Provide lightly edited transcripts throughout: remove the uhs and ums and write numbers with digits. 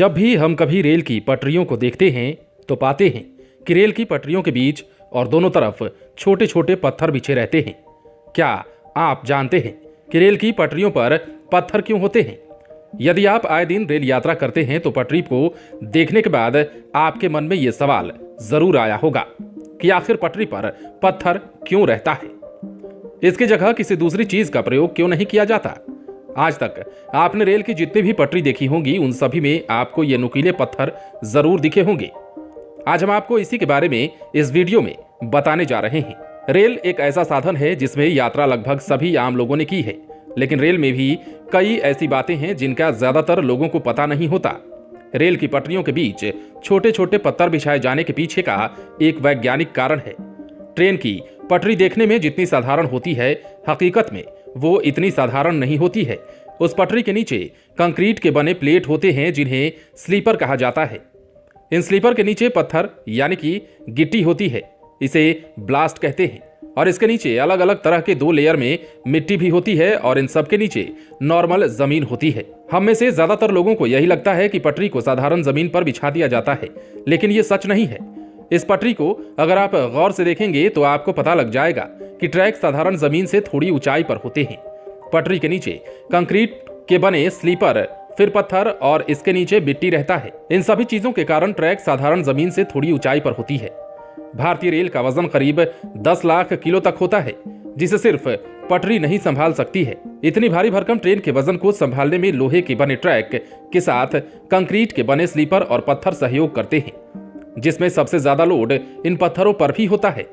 जब भी हम कभी रेल की पटरियों को देखते हैं तो पाते हैं कि रेल की पटरियों के बीच और दोनों तरफ छोटे छोटे पत्थर बिछे रहते हैं। क्या आप जानते हैं कि रेल की पटरियों पर पत्थर क्यों होते हैं? यदि आप आए दिन रेल यात्रा करते हैं तो पटरी को देखने के बाद आपके मन में यह सवाल जरूर आया होगा कि आखिर पटरी पर पत्थर क्यों रहता है? इसकी जगह किसी दूसरी चीज का प्रयोग क्यों नहीं किया जाता? आज तक आपने रेल की जितनी भी पटरी देखी होंगी उन सभी में आपको ये नुकीले पत्थर जरूर दिखे होंगे। आज हम आपको इसी के बारे में इस वीडियो में बताने जा रहे हैं। रेल एक ऐसा साधन है जिसमें यात्रा लगभग सभी आम लोगों ने की है, लेकिन रेल में भी कई ऐसी बातें हैं जिनका ज्यादातर लोगों को पता नहीं होता। रेल की पटरियों के बीच छोटे छोटे पत्थर बिछाए जाने के पीछे का एक वैज्ञानिक कारण है। ट्रेन की पटरी देखने में जितनी साधारण होती है, हकीकत में वो इतनी साधारण नहीं होती है। उस पटरी के नीचे कंक्रीट के बने प्लेट होते हैं जिन्हें स्लीपर कहा जाता है। इन स्लीपर के नीचे पत्थर यानी कि गिट्टी होती है, इसे ब्लास्ट कहते हैं। और इसके नीचे अलग अलग तरह के 2 लेयर में मिट्टी भी होती है और इन सब के नीचे नॉर्मल जमीन होती है। हम में से ज्यादातर लोगों को यही लगता है कि पटरी को साधारण जमीन पर बिछा दिया जाता है, लेकिन ये सच नहीं है। इस पटरी को अगर आप गौर से देखेंगे तो आपको पता लग जाएगा कि ट्रैक साधारण जमीन से थोड़ी ऊंचाई पर होते हैं। पटरी के नीचे कंक्रीट के बने स्लीपर, फिर पत्थर और इसके नीचे मिट्टी रहता है। इन सभी चीजों के कारण ट्रैक साधारण जमीन से थोड़ी ऊंचाई पर होती है। भारतीय रेल का वजन करीब 10 लाख किलो तक होता है, जिसे सिर्फ पटरी नहीं संभाल सकती है। इतनी भारी भरकम ट्रेन के वजन को संभालने में लोहे के बने ट्रैक के साथ कंक्रीट के बने स्लीपर और पत्थर सहयोग करते हैं, जिसमें सबसे ज्यादा लोड इन पत्थरों पर भी होता है।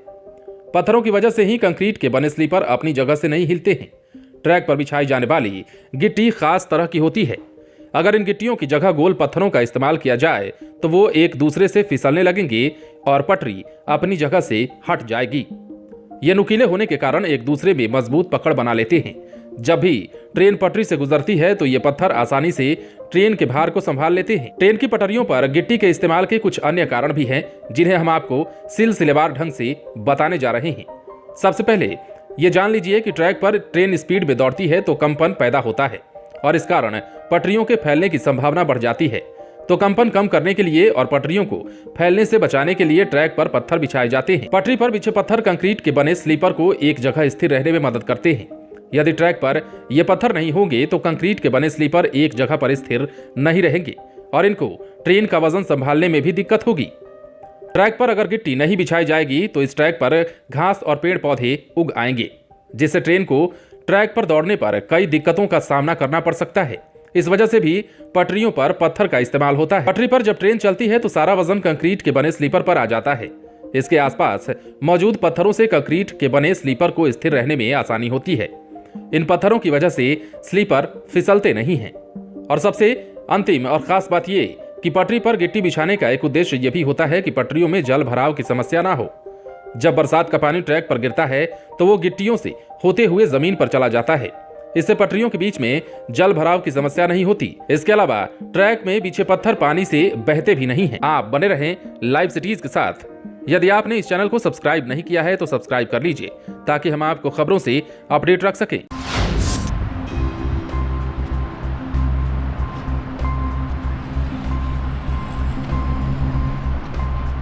पत्थरों की वजह से ही कंक्रीट के बने स्लीपर अपनी जगह से नहीं हिलते हैं। ट्रैक पर बिछाई जाने वाली गिट्टी खास तरह की होती है। अगर इन गिट्टियों की जगह गोल पत्थरों का इस्तेमाल किया जाए तो वो एक दूसरे से फिसलने लगेंगे और पटरी अपनी जगह से हट जाएगी। ये नुकीले होने के कारण एक दूसरे में मजबूत पकड़ बना लेते हैं। जब भी ट्रेन पटरी से गुजरती है तो ये पत्थर आसानी से ट्रेन के भार को संभाल लेते हैं। ट्रेन की पटरियों पर गिट्टी के इस्तेमाल के कुछ अन्य कारण भी हैं जिन्हें हम आपको सिलसिलेवार ढंग से बताने जा रहे हैं। सबसे पहले ये जान लीजिए कि ट्रैक पर ट्रेन स्पीड में दौड़ती है तो कंपन पैदा होता है और इस कारण पटरियों के फैलने की संभावना बढ़ जाती है। तो कंपन कम करने के लिए और पटरियों को फैलने से बचाने के लिए ट्रैक पर पत्थर बिछाए जाते हैं। पटरी पर बिछे पत्थर कंक्रीट के बने स्लीपर को एक जगह स्थिर रहने में मदद करते हैं। यदि ट्रैक पर ये पत्थर नहीं होंगे तो कंक्रीट के बने स्लीपर एक जगह पर स्थिर नहीं रहेंगे और इनको ट्रेन का वजन संभालने में भी दिक्कत होगी। ट्रैक पर अगर गिट्टी नहीं बिछाई जाएगी तो इस ट्रैक पर घास और पेड़ पौधे उग आएंगे, जिससे ट्रेन को ट्रैक पर दौड़ने पर कई दिक्कतों का सामना करना पड़ सकता है। इस वजह से भी पटरियों पर पत्थर का इस्तेमाल होता है। पटरी पर जब ट्रेन चलती है तो सारा वजन कंक्रीट के बने स्लीपर पर आ जाता है। इसके आसपास मौजूद पत्थरों से कंक्रीट के बने स्लीपर को स्थिर रहने में आसानी होती है। इन पत्थरों की वजह से स्लीपर फिसलते नहीं हैं। और सबसे अंतिम और खास बात ये कि पटरी पर गिट्टी बिछाने का एक उद्देश्य यह भी होता है कि पटरियों में जल भराव की समस्या ना हो। जब बरसात का पानी ट्रैक पर गिरता है तो वो गिट्टियों से होते हुए जमीन पर चला जाता है। इससे पटरियों के बीच में जल भराव की समस्या नहीं होती। इसके अलावा ट्रैक में बिछे पत्थर पानी से बहते भी नहीं हैं। आप बने रहें लाइव सिटीज के साथ। यदि आपने इस चैनल को सब्सक्राइब नहीं किया है तो सब्सक्राइब कर लीजिए ताकि हम आपको खबरों से अपडेट रख सकें।